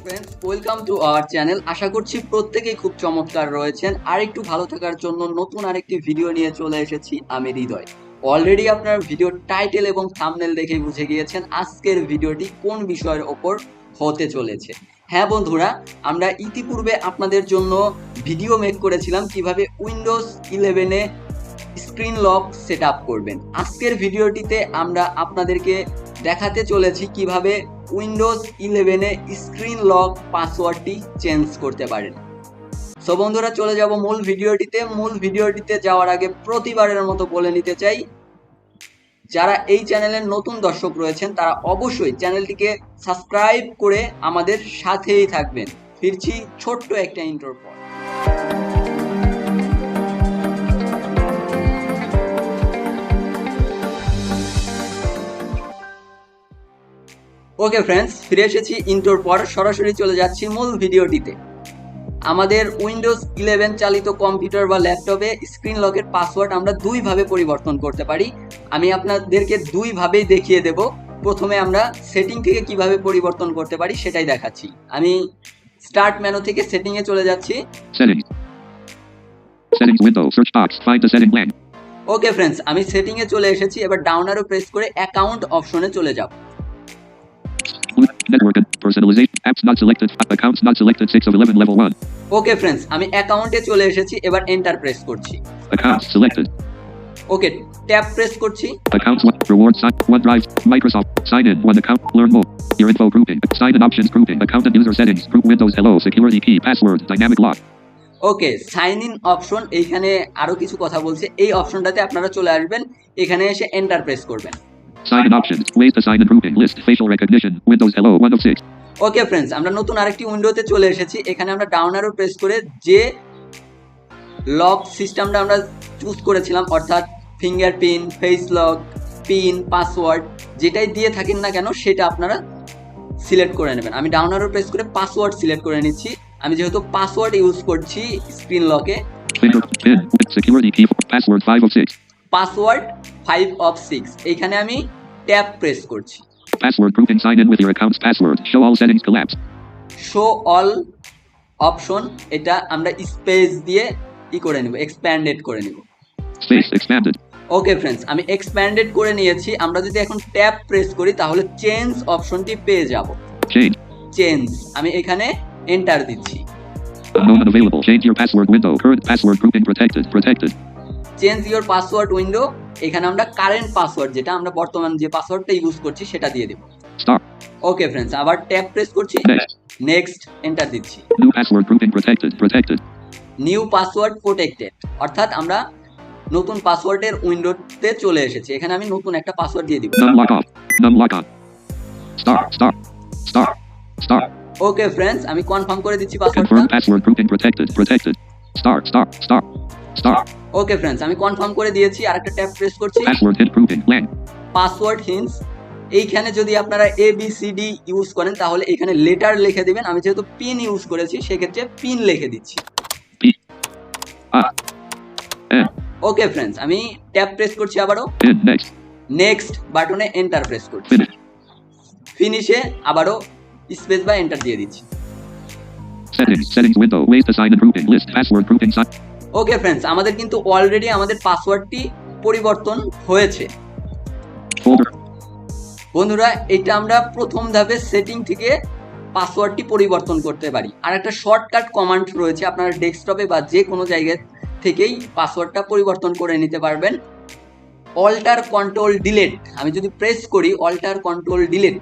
Friends, welcome to our channel. আশা করছি প্রত্যেকেই খুব চমৎকার রয়েছেন। আর একটু ভালো থাকার জন্য নতুন আরেকটি ভিডিও নিয়ে চলে এসেছি আমি হৃদয়। অলরেডি আপনার ভিডিও টাইটেল এবং থাম্বনেল দেখে বুঝে গিয়েছেন আজকের ভিডিওটি কোন বিষয়ের ওপর হতে চলেছে। হ্যাঁ বন্ধুরা, আমরা ইতিপূর্বে আপনাদের জন্য ভিডিও মেক করেছিলাম কিভাবে উইন্ডোজ 11-এ স্ক্রিন লক সেট আপ করবেন। আজকের ভিডিওটিতে আমরা আপনাদেরকে দেখাতে চলেছি কিভাবে উইন্ডোজ 11-এ স্ক্রিন লক পাসওয়ার্ডটি চেঞ্জ করতে পারেন। সো বন্ধুরা, চলে যাব মূল ভিডিওটিতে যাওয়ার আগে প্রতিবারের মতো বলে নিতে চাই, যারা এই চ্যানেলের নতুন দর্শক রয়েছেন তারা অবশ্যই চ্যানেলটিকে সাবস্ক্রাইব করে আমাদের সাথেই থাকবেন। ফিরছি ছোট্ট একটা ইন্ট্রোর পর। ওকে ফ্রেন্ডস, ফিরে এসেছি ইন্ট্রোর পর। সরাসরি চলে যাচ্ছি মূল ভিডিওটিতে। আমাদের উইন্ডোজ 11 চালিত কম্পিউটার বা ল্যাপটপে স্ক্রিন লকের পাসওয়ার্ড আমরা দুইভাবে পরিবর্তন করতে পারি। আমি আপনাদেরকে দুইভাবেই দেখিয়ে দেব। প্রথমে আমরা সেটিং থেকে কিভাবে পরিবর্তন করতে পারি সেটাই দেখাচ্ছি। আমি স্টার্ট মেনু থেকে সেটিংয়ে চলে যাচ্ছি। Settings window, search box, find the setting blank. Okay friends, আমি সেটিংয়ে চলে এসেছি। এবার ডাউন অ্যারো প্রেস করে অ্যাকাউন্ট অপশনে চলে যাব। Network and personalization, apps not selected, accounts not selected, 6 of 11, level 1. Okay friends, আমি অ্যাকাউন্টে চলে এসেছি। এবার এন্টার প্রেস করছি। Accounts selected. ওকে, ট্যাব প্রেস করছি। Accounts 1, rewards, OneDrive, Microsoft, sign in, one account, learn more. Your info grouping, sign in options grouping, account and user settings, group Windows, hello, security key, password, dynamic lock. Okay, sign in option, এইখানে আরো কিছু কথা বলছে। এই অপশনটাতে আপনারা চলে আসবেন, এখানে এসে এন্টার প্রেস করবেন। Sign in options, ways to sign in grouping, list, facial recognition, Windows, hello, 1 of 6. Okay friends, আমরা নতুন আরেকটি উইন্ডোতে চলে এসেছি। এখানে আমরা ডাউন অ্যারো প্রেস করে যে লক সিস্টেমটা আমরা চুজ করেছিলাম, অর্থাৎ fingerprint, face lock, pin, password, যেটাই দিয়ে থাকেন না কেন সেটা আপনারা সিলেক্ট করে নেবেন। আমি ডাউন অ্যারো প্রেস করে পাসওয়ার্ড সিলেক্ট করে নিচ্ছি। আমি যেহেতু পাসওয়ার্ড ইউজ করছি স্ক্রিন লকে, PIN, security key, password 5 of 6. Password 5 of 6, এইখানে আমি ট্যাব প্রেস করছি। Password grouping, sign in with your account's password, show all settings collapse. Show all option, এটা আমরা স্পেস দিয়ে করে নেব, এক্সপ্যান্ডেড করে নেব। Space, expanded. ওকে ফ্রেন্ডস, আমি এক্সপ্যান্ডেড করে নিয়েছি। আমরা যদি এখন ট্যাব প্রেস করি তাহলে চেঞ্জ অপশনটি পেয়ে যাব। চেঞ্জ, আমি এখানে এন্টার দিচ্ছি। Unknown available, change your password window, current password grouping protected. Change your password window, এখানে আমরা কারেন্ট পাসওয়ার্ড, যেটা আমরা বর্তমান যে পাসওয়ার্ডটা ইউজ করছি সেটা দিয়ে দেব। Start. ওকে ফ্রেন্ডস, আবার ট্যাব প্রেস করছি, নেক্সট এন্টার দিচ্ছি। New password grouping protected. New password protected, অর্থাৎ আমরা নতুন পাসওয়ার্ডের উইন্ডোতে চলে এসেছি। এখানে আমি নতুন একটা পাসওয়ার্ড দিয়ে দিব। None lock off. None lock on. Start. Okay friends, আমি কনফার্ম করে দিচ্ছি পাসওয়ার্ডটা। Confirm password grouping protected. Start. ওকে ফ্রেন্ডস, আমি কনফার্ম করে দিয়েছি। আরেকটা ট্যাব প্রেস করছি। Password hint grouping blank. Password hints, এইখানে যদি আপনারা ABCD ইউজ করেন তাহলে এখানে লেটার লিখে দিবেন। আমি যেহেতু পিন ইউজ করেছি সেক্ষেত্রে পিন লিখে দিচ্ছি। P A N. Okay friends, আমি ট্যাব প্রেস করছি আবারও। নেক্সট বাটনে এন্টার প্রেস করছি। ফিনিশে আবারও স্পেস বা এন্টার দিয়ে দিচ্ছি। Settings window, ways to sign in grouping, list, password grouping. Okay friends, আমাদের কিন্তু অলরেডি আমাদের পাসওয়ার্ডটি পরিবর্তন হয়েছে। বন্ধুরা, এটা আমরা প্রথম ধাপে সেটিং থেকে পাসওয়ার্ডটি পরিবর্তন করতে পারি। আর একটা শর্টকাট কমান্ড রয়েছে, আপনারা ডেস্কটপে বা যে কোনো জায়গা থেকেই পাসওয়ার্ডটা পরিবর্তন করে নিতে পারবেন। অল্টার কন্ট্রোল ডিলিট, আমি যদি প্রেস করি alt control delete.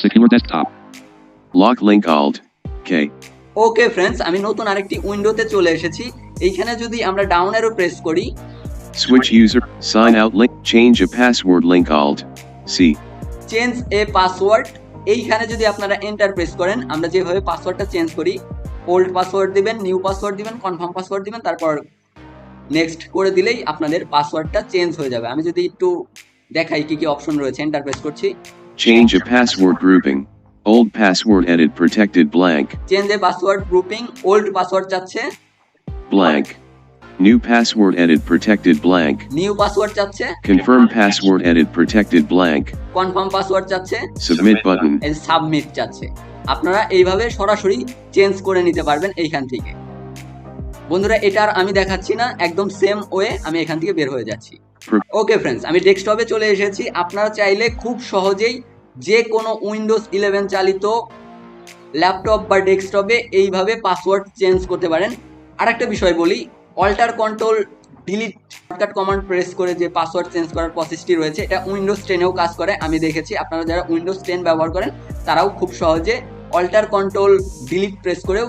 Secure desktop. Lock link alt K. Okay friends, আমি নতুন আরেকটি উইন্ডোতে চলে এসেছি। এইখানে যদি আমরা ডাউন অ্যারো প্রেস করি, Switch user, sign out link, change a password link alt C. Change a password, এইখানে যদি আপনারা এন্টার প্রেস করেন, আমরা যেভাবে পাসওয়ার্ডটা চেঞ্জ করি, ওল্ড পাসওয়ার্ড দিবেন, নিউ পাসওয়ার্ড দিবেন, কনফার্ম পাসওয়ার্ড দিবেন, তারপর নেক্সট করে দিলেই আপনাদের পাসওয়ার্ডটা চেঞ্জ হয়ে যাবে। আমি যদি একটু দেখাই কি কি অপশন রয়েছে, এন্টার প্রেস করছি। Change a password grouping, old password edit protected blank. Change a password grouping, old password চাচ্ছে blank. New password edit protected blank. New password চাচ্ছে, Confirm password edit protected blank. Confirm password চাচ্ছে, Submit button. এই submit চাচ্ছে। আপনারা এইভাবে সরাসরি change করে নিতে পারবেন এইখান থেকে। বন্ধুরা এটা আর আমি দেখাচ্ছি না, একদম সেম ওয়ে আমি এখান থেকে বের হয়ে যাচ্ছি। ওকে ফ্রেন্ডস, আমি ডেস্কটপে চলে এসেছি। আপনারা চাইলে খুব সহজেই যে কোনো উইন্ডোজ 11 চালিত ল্যাপটপ বা ডেস্কটপে এইভাবে পাসওয়ার্ড চেঞ্জ করতে পারেন। আরেকটা বিষয় বলি, alt control delete shortcut command press করে যে পাসওয়ার্ড চেঞ্জ করার প্রসেসটি রয়েছে, এটা উইন্ডোজ 10এও কাজ করে। আমি দেখেছি আপনারা যারা উইন্ডোজ 10 ব্যবহার করেন তারাও খুব সহজে অল্টার কন্ট্রোল ডিলিট প্রেস করেও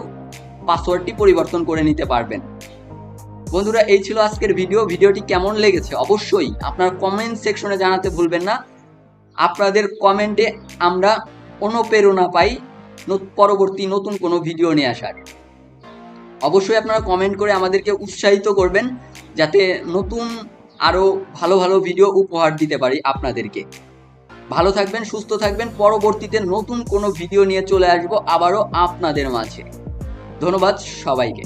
পাসওয়ার্ডটি পরিবর্তন করে নিতে পারবেন। বন্ধুরা এই ছিল আজকের ভিডিওটি কেমন লেগেছে অবশ্যই আপনার কমেন্ট সেকশনে জানাতে ভুলবেন না। আপনাদের কমেন্টে আমরা অনুপ্রেরণা পাই পরবর্তী নতুন কোনো ভিডিও নিয়ে আসার। অবশ্যই আপনারা কমেন্ট করে আমাদেরকে উৎসাহিত করবেন যাতে নতুন আরও ভালো ভালো ভিডিও উপহার দিতে পারি আপনাদেরকে। ভালো থাকবেন, সুস্থ থাকবেন। পরবর্তীতে নতুন কোনো ভিডিও নিয়ে চলে আসবো আবারও আপনাদের মাঝে। ধন্যবাদ সবাইকে।